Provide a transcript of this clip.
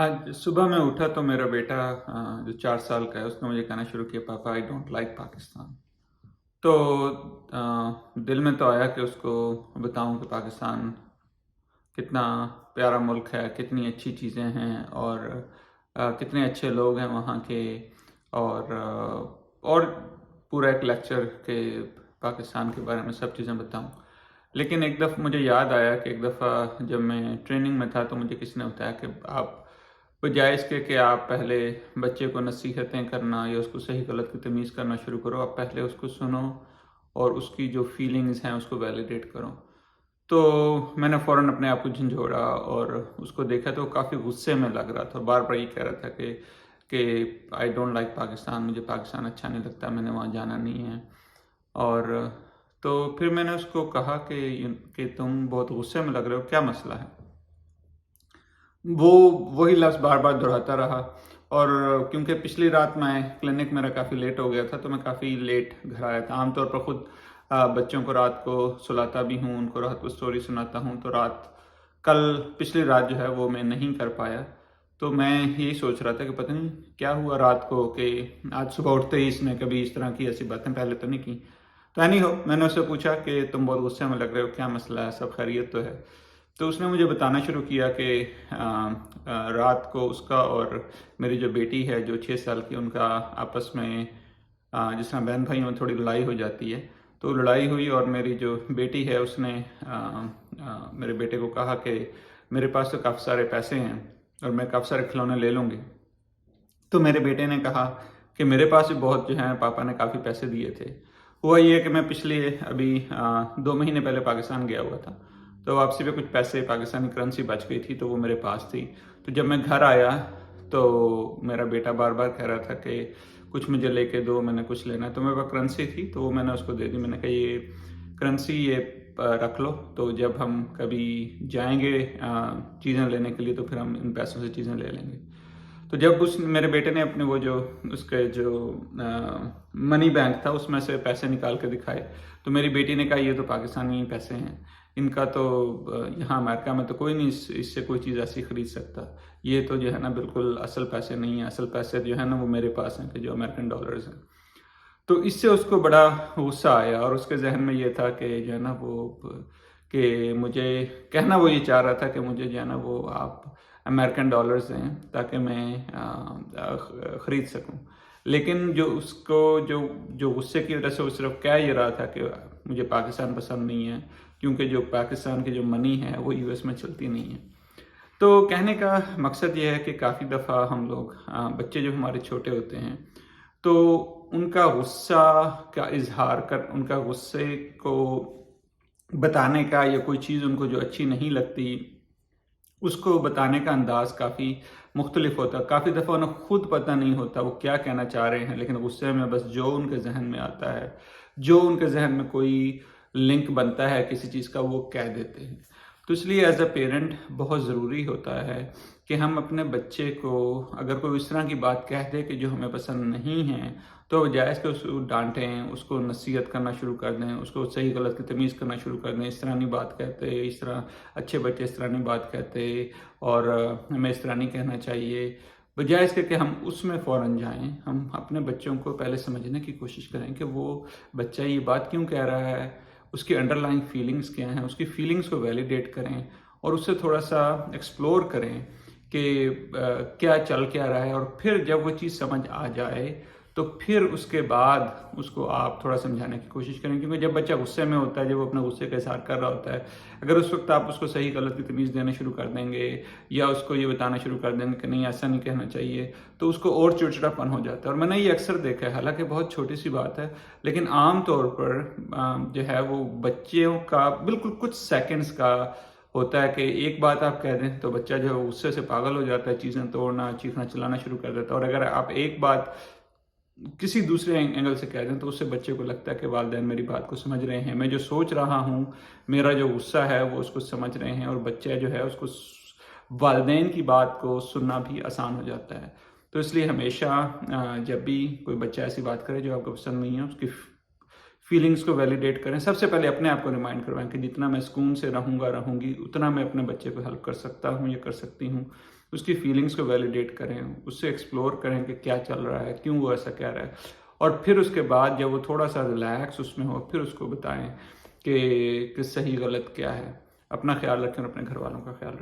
आज सुबह मैं उठा तो मेरा बेटा जो 4 साल का है उसने मुझे कहना शुरू किया, पापा आई डोंट लाइक पाकिस्तान। तो दिल में तो आया कि उसको बताऊं कि पाकिस्तान कितना प्यारा मुल्क है, कितनी अच्छी चीज़ें हैं और कितने अच्छे लोग हैं वहाँ के। और पूरा एक लेक्चर के पाकिस्तान के बारे में सब चीज़ें बताऊं। लेकिन एक दफ़ा मुझे याद आया कि एक दफ़ा जब मैं ट्रेनिंग में था तो मुझे किसी ने बताया कि आप बजाय इसके कि आप पहले बच्चे को नसीहतें करना या उसको सही गलत की तमीज़ करना शुरू करो, आप पहले उसको सुनो और उसकी जो फीलिंग्स हैं उसको वैलिडेट करो। तो मैंने फ़ौरन अपने आप को झंझोड़ा और उसको देखा तो वो काफ़ी गुस्से में लग रहा था और बार बार ये कह रहा था कि आई डोंट लाइक पाकिस्तान, मुझे पाकिस्तान अच्छा नहीं लगता, मैंने वहाँ जाना नहीं है। और तो फिर मैंने उसको कहा कि तुम बहुत गुस्से में लग रहे हो, क्या मसला है? वो वही लफ्ज़ बार बार दोहराता रहा। और क्योंकि पिछली रात मैं क्लिनिक मेरा काफ़ी लेट हो गया था तो मैं काफ़ी लेट घर आया था। आमतौर पर ख़ुद बच्चों को रात को सुलाता भी हूँ, उनको रात को स्टोरी सुनाता हूँ, तो पिछली रात जो है वो मैं नहीं कर पाया। तो मैं यही सोच रहा था कि पता नहीं क्या हुआ रात को कि आज सुबह उठते ही इसने कभी इस तरह की ऐसी बातें पहले तो नहीं की। तो एनी हो, मैंने उससे पूछा कि तुम बहुत गुस्से में लग रहे हो, क्या मसला है, सब खैरियत तो है? तो उसने मुझे बताना शुरू किया कि रात को उसका और मेरी जो बेटी है जो 6 साल की, उनका आपस में जिस तरह बहन भाइयों में थोड़ी लड़ाई हो जाती है, तो लड़ाई हुई और मेरी जो बेटी है उसने मेरे बेटे को कहा कि मेरे पास तो काफ़ी सारे पैसे हैं और मैं काफ़ी सारे खिलौने ले लूँगी। तो मेरे बेटे ने कहा कि मेरे पास भी बहुत जो है, पापा ने काफ़ी पैसे दिए थे। हुआ ये कि मैं पिछले अभी 2 महीने पहले पाकिस्तान गया हुआ था, तो वापसी पे कुछ पैसे पाकिस्तानी करेंसी बच गई थी तो वो मेरे पास थी। तो जब मैं घर आया तो मेरा बेटा बार बार कह रहा था कि कुछ मुझे लेके दो, मैंने कुछ लेना है। तो मेरे पास करेंसी थी तो वो मैंने उसको दे दी। मैंने कहा ये करेंसी ये रख लो, तो जब हम कभी जाएंगे चीज़ें लेने के लिए तो फिर हम इन पैसों से चीज़ें ले लेंगे। तो जब उस मेरे बेटे ने अपने वो जो उसके जो मनी बैंक था उसमें से पैसे निकाल के दिखाए, तो मेरी बेटी ने कहा ये तो पाकिस्तानी पैसे हैं, इनका तो यहाँ अमेरिका में तो कोई नहीं इससे कोई चीज़ ऐसी खरीद सकता। ये तो जो है ना बिल्कुल असल पैसे नहीं है, असल पैसे जो है ना वो मेरे पास हैं, कि जो अमेरिकन डॉलर्स हैं। तो इससे उसको बड़ा गुस्सा आया और उसके जहन में ये था कि जो है ना कि मुझे कहना वो ये चाह रहा था कि मुझे जो है ना वो आप अमेरिकन डॉलर्स दें ताकि मैं ख़रीद सकूं। लेकिन जो उसको जो जो गुस्से की वजह से वो सिर्फ कह ये रहा था कि मुझे पाकिस्तान पसंद नहीं है, क्योंकि जो पाकिस्तान की जो मनी है वो यूएस में चलती नहीं है। तो कहने का मकसद ये है कि काफ़ी दफ़ा हम लोग बच्चे जो हमारे छोटे होते हैं तो उनका गुस्सा का इजहार कर, उनका गुस्से को बताने का या कोई चीज़ उनको जो अच्छी नहीं लगती उसको बताने का अंदाज़ काफ़ी मुख्तलिफ होता है। काफ़ी दफ़ा उन्हें खुद पता नहीं होता वो क्या कहना चाह रहे हैं, लेकिन गुस्से में बस जो उनके जहन में आता है, जो उनके जहन में कोई लिंक बनता है किसी चीज़ का, वो कह देते हैं। तो इसलिए एज अ पेरेंट बहुत ज़रूरी होता है कि हम अपने बच्चे को अगर कोई इस तरह की बात कह दे कि जो हमें पसंद नहीं है, तो जायज़ के उसको डांटें, उसको नसीहत करना शुरू कर दें, उसको सही गलत की तमीज़ करना शुरू कर दें। इस तरह नहीं बात कहते, इस तरह अच्छे बच्चे इस तरह नहीं बात कहते और हमें इस तरह नहीं कहना चाहिए। बजाय इसके कि हम उसमें फ़ौरन जाएं, हम अपने बच्चों को पहले समझने की कोशिश करें कि वो बच्चा ये बात क्यों कह रहा है, उसकी अंडरलाइंग फीलिंग्स क्या हैं, उसकी फीलिंग्स को वैलिडेट करें और उससे थोड़ा सा एक्सप्लोर करें कि क्या चल क्या रहा है। और फिर जब वो चीज़ समझ आ जाए तो फिर उसके बाद उसको आप थोड़ा समझाने की कोशिश करें, क्योंकि जब बच्चा गुस्से में होता है, जब वो अपने गुस्से का इज़हार कर रहा होता है, अगर उस वक्त आप उसको सही गलत की तमीज़ देना शुरू कर देंगे या उसको ये बताना शुरू कर देंगे कि नहीं ऐसा नहीं कहना चाहिए, तो उसको और चिड़चिड़ापन हो जाता है। और मैंने ये अक्सर देखा है, हालांकि बहुत छोटी सी बात है, लेकिन आम तौर पर जो है वो बच्चों का बिल्कुल कुछ सेकेंड्स का होता है कि एक बात आप कह दें तो बच्चा जो है गुस्से से पागल हो जाता है, चीज़ें तोड़ना चीखना चिल्लाना शुरू कर देता है। और अगर आप एक बात किसी दूसरे एंगल से कह दें तो उससे बच्चे को लगता है कि वालिदैन मेरी बात को समझ रहे हैं, मैं जो सोच रहा हूँ, मेरा जो गुस्सा है वो उसको समझ रहे हैं, और बच्चा जो है उसको वालिदैन की बात को सुनना भी आसान हो जाता है। तो इसलिए हमेशा जब भी कोई बच्चा ऐसी बात करे जो आपको पसंद नहीं है, उसकी فیلنگس کو ویلیڈیٹ کریں. سب سے پہلے اپنے آپ کو ریمائنڈ کروائیں کہ جتنا میں سکون سے رہوں گی اتنا میں اپنے بچے کو ہیلپ کر سکتا ہوں یا کر سکتی ہوں. اس کی فیلنگس کو ویلیڈیٹ کریں, اس سے ایکسپلور کریں کہ کیا چل رہا ہے, کیوں وہ ایسا کہہ رہا ہے, اور پھر اس کے بعد جب وہ تھوڑا سا ریلیکس اس میں ہو پھر اس کو بتائیں کہ صحیح غلط کیا ہے. اپنا خیال رکھیں اور اپنے گھر والوں کا خیال رکھیں.